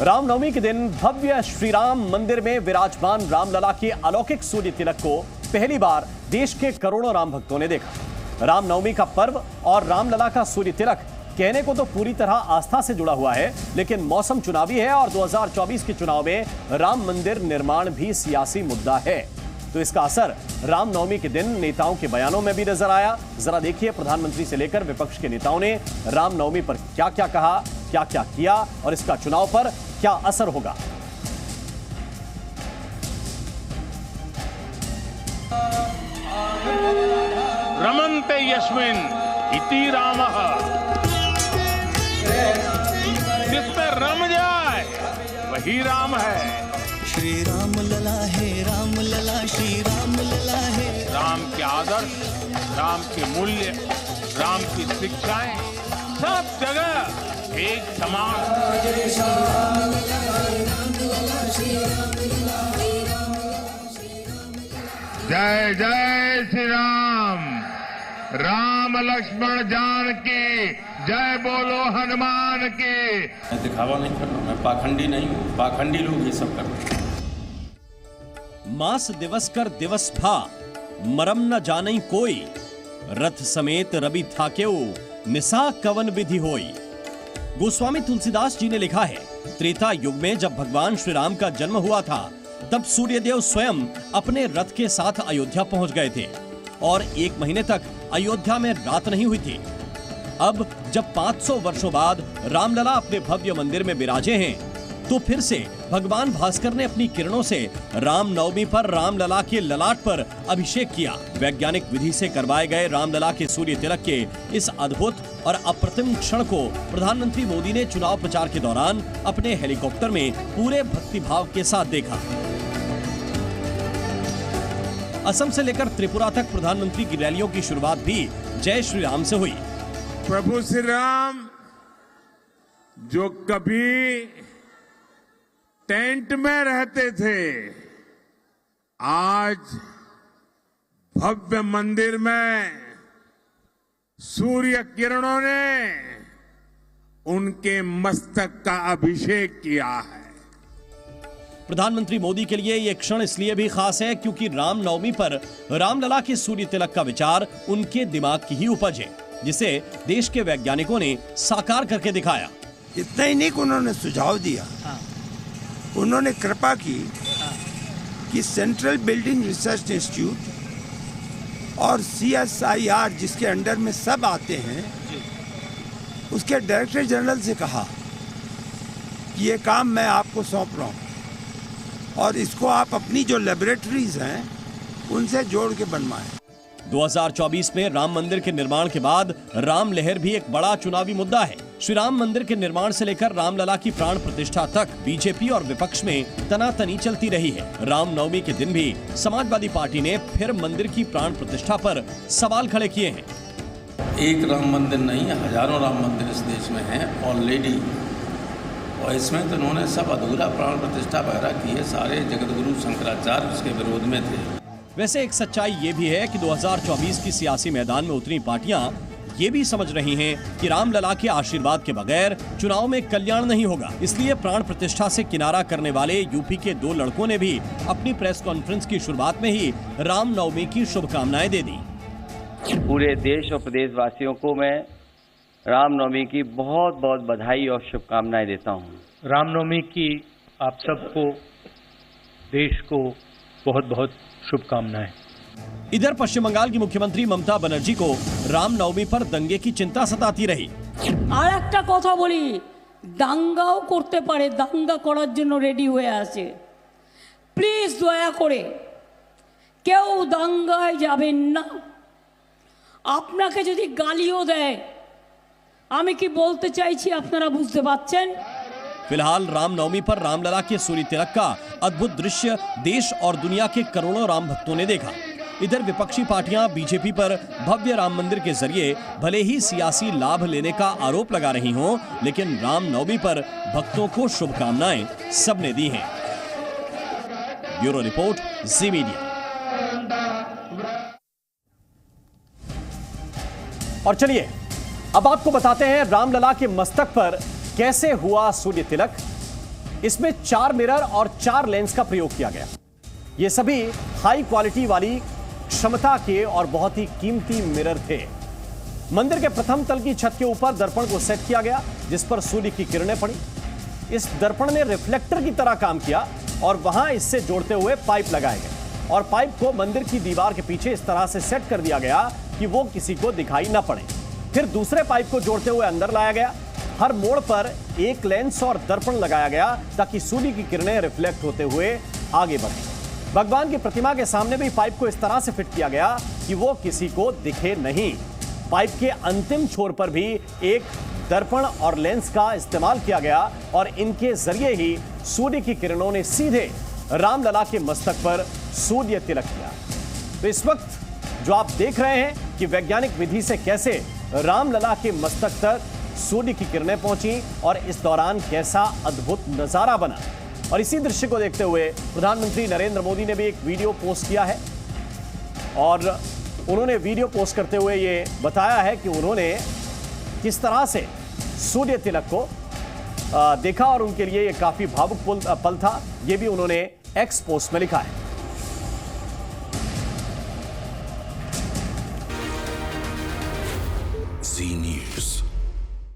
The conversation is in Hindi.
रामनवमी के दिन भव्य श्री राम मंदिर में विराजमान रामलला के अलौकिक सूर्य तिलक को पहली बार देश के करोड़ों राम भक्तों ने देखा। रामनवमी का पर्व और रामलला का सूर्य तिलक कहने को तो पूरी तरह आस्था से जुड़ा हुआ है, लेकिन मौसम चुनावी है और 2024 के चुनाव में राम मंदिर निर्माण भी सियासी मुद्दा है। तो इसका असर रामनवमी के दिन नेताओं के बयानों में भी नजर आया। जरा देखिए प्रधानमंत्री से लेकर विपक्ष के नेताओं ने रामनवमी पर क्या क्या कहा, क्या क्या किया और इसका चुनाव पर क्या असर होगा। रमन्ते यस्मिन् इति रामः, जिसमें रम जाए वही राम है। श्री राम लला है, राम लला, श्री राम लला है। राम के आदर्श, राम के मूल्य, राम की शिक्षाएं सब जगह एक समान। जय जय श्री राम, राम लक्ष्मण जानकी, जय बोलो हनुमान की। मैं दिखावा नहीं करता, मैं पाखंडी नहीं हूँ, पाखंडी लोग ये सब करते हैं। मास दिवस कर दिवस भा, मरम न जानई कोई, रथ समेत रवि थाकेऊ, निसा कवन विधि होई। गोस्वामी तुलसीदास जी ने लिखा है, त्रेता युग में जब भगवान श्री राम का जन्म हुआ था, तब सूर्यदेव स्वयं अपने रथ के साथ अयोध्या पहुंच गए थे और 1 महीने तक अयोध्या में रात नहीं हुई थी। अब जब 500 वर्षों बाद रामलला अपने भव्य मंदिर में विराजे हैं, तो फिर से भगवान भास्कर ने अपनी किरणों से रामनवमी पर रामलला के ललाट पर अभिषेक किया। वैज्ञानिक विधि से करवाए गए रामलला के सूर्य तिलक के इस अद्भुत और अप्रतिम क्षण को प्रधानमंत्री मोदी ने चुनाव प्रचार के दौरान अपने हेलीकॉप्टर में पूरे भक्तिभाव के साथ देखा। असम से लेकर त्रिपुरा तक प्रधानमंत्री की रैलियों की शुरुआत भी जय श्री राम से हुई। प्रभु श्री राम जो कभी टेंट में रहते थे, आज भव्य मंदिर में सूर्य किरणों ने उनके मस्तक का अभिषेक किया है। प्रधानमंत्री मोदी के लिए यह क्षण इसलिए भी खास है क्योंकि रामनवमी पर रामलला के सूर्य तिलक का विचार उनके दिमाग की ही उपज है, जिसे देश के वैज्ञानिकों ने साकार करके दिखाया। इतना ही नहीं कि उन्होंने सुझाव दिया, उन्होंने कृपा की कि सेंट्रल बिल्डिंग रिसर्च इंस्टीट्यूट और CSIR जिसके अंडर में सब आते हैं, उसके डायरेक्टर जनरल से कहा कि ये काम मैं आपको सौंप रहा हूं और इसको आप अपनी जो लेबोरेटरीज हैं उनसे जोड़ के बनवाएं। 2024 में राम मंदिर के निर्माण के बाद राम लहर भी एक बड़ा चुनावी मुद्दा है। श्री राम मंदिर के निर्माण से लेकर रामलला की प्राण प्रतिष्ठा तक बीजेपी और विपक्ष में तनातनी चलती रही है। रामनवमी के दिन भी समाजवादी पार्टी ने फिर मंदिर की प्राण प्रतिष्ठा पर सवाल खड़े किए हैं। एक राम मंदिर नहीं, हजारों राम मंदिर इस देश में हैं ऑलरेडी, और इसमें तो उन्होंने सब अधूरा प्राण प्रतिष्ठा वगैरह की है। सारे जगतगुरु शंकराचार्य उसके विरोध में थे। वैसे एक सच्चाई ये भी है कि 2024 की सियासी मैदान में उतरी पार्टियां ये भी समझ रही हैं कि रामलला के आशीर्वाद के बगैर चुनाव में कल्याण नहीं होगा। इसलिए प्राण प्रतिष्ठा से किनारा करने वाले यूपी के 2 लड़कों ने भी अपनी प्रेस कॉन्फ्रेंस की शुरुआत में ही रामनवमी की शुभकामनाएं दे दी। पूरे देश और प्रदेश वासियों को मैं रामनवमी की बहुत बहुत बधाई और शुभकामनाएं देता हूं। रामनवमी की आप सबको, देश को बहुत बहुत शुभकामनाएं। इधर पश्चिम बंगाल की मुख्यमंत्री ममता बनर्जी को रामनवमी पर दंगे की चिंता सताती रही। আর একটা কথা বলি, দাঙ্গাও করতে পারে, দাঙ্গা করার জন্য রেডি হয়ে আছে। প্লিজ দয়া করে কেউ দাঙ্গায় যাবেন না। আপনাকে যদি গালিও দেয়, আমি কি বলতে চাইছি আপনারা বুঝতে পারছেন? फिलहाल रामनवमी पर रामलला के सूर्य तिलक का अद्भुत दृश्य देश और दुनिया के करोड़ों राम भक्तों ने देखा। इधर विपक्षी पार्टियां बीजेपी पर भव्य राम मंदिर के जरिए भले ही सियासी लाभ लेने का आरोप लगा रही हों, लेकिन रामनवमी पर भक्तों को शुभकामनाएं सबने दी हैं। ब्यूरो रिपोर्ट, जी मीडिया। और चलिए अब आपको बताते हैं रामलला के मस्तक पर कैसे हुआ सूर्य तिलक। इसमें 4 मिरर और 4 लेंस का प्रयोग किया गया। ये सभी हाई क्वालिटी वाली क्षमता के और बहुत ही कीमती मिरर थे। मंदिर के प्रथम तल की छत के ऊपर दर्पण को सेट किया गया, जिस पर सूर्य की किरणें पड़ी। इस दर्पण ने रिफ्लेक्टर की तरह काम किया और वहां इससे जोड़ते हुए पाइप लगाए गए और पाइप को मंदिर की दीवार के पीछे इस तरह से सेट कर दिया गया कि वो किसी को दिखाई न पड़े। फिर दूसरे पाइप को जोड़ते हुए अंदर लाया गया। हर मोड़ पर एक लेंस और दर्पण लगाया गया ताकि सूर्य की किरणें रिफ्लेक्ट होते हुए आगे बढ़ें। भगवान की प्रतिमा के सामने भी पाइप को इस तरह से फिट किया गया कि वो किसी को दिखे नहीं। पाइप के अंतिम छोर पर भी एक दर्पण और लेंस का इस्तेमाल किया गया और इनके जरिए ही सूर्य की किरणों ने सीधे रामलला के मस्तक पर सूर्य तिलक किया। तो इस वक्त जो आप देख रहे हैं कि वैज्ञानिक विधि से कैसे रामलला के मस्तक तक सूर्य की किरणें पहुंची और इस दौरान कैसा अद्भुत नजारा बना। और इसी दृश्य को देखते हुए प्रधानमंत्री नरेंद्र मोदी ने भी एक वीडियो पोस्ट किया है और उन्होंने वीडियो पोस्ट करते हुए ये बताया है कि उन्होंने किस तरह से सूर्य तिलक को देखा और उनके लिए ये काफी भावुक पल था। ये भी उन्होंने एक्स पोस्ट में लिखा है। Zee News.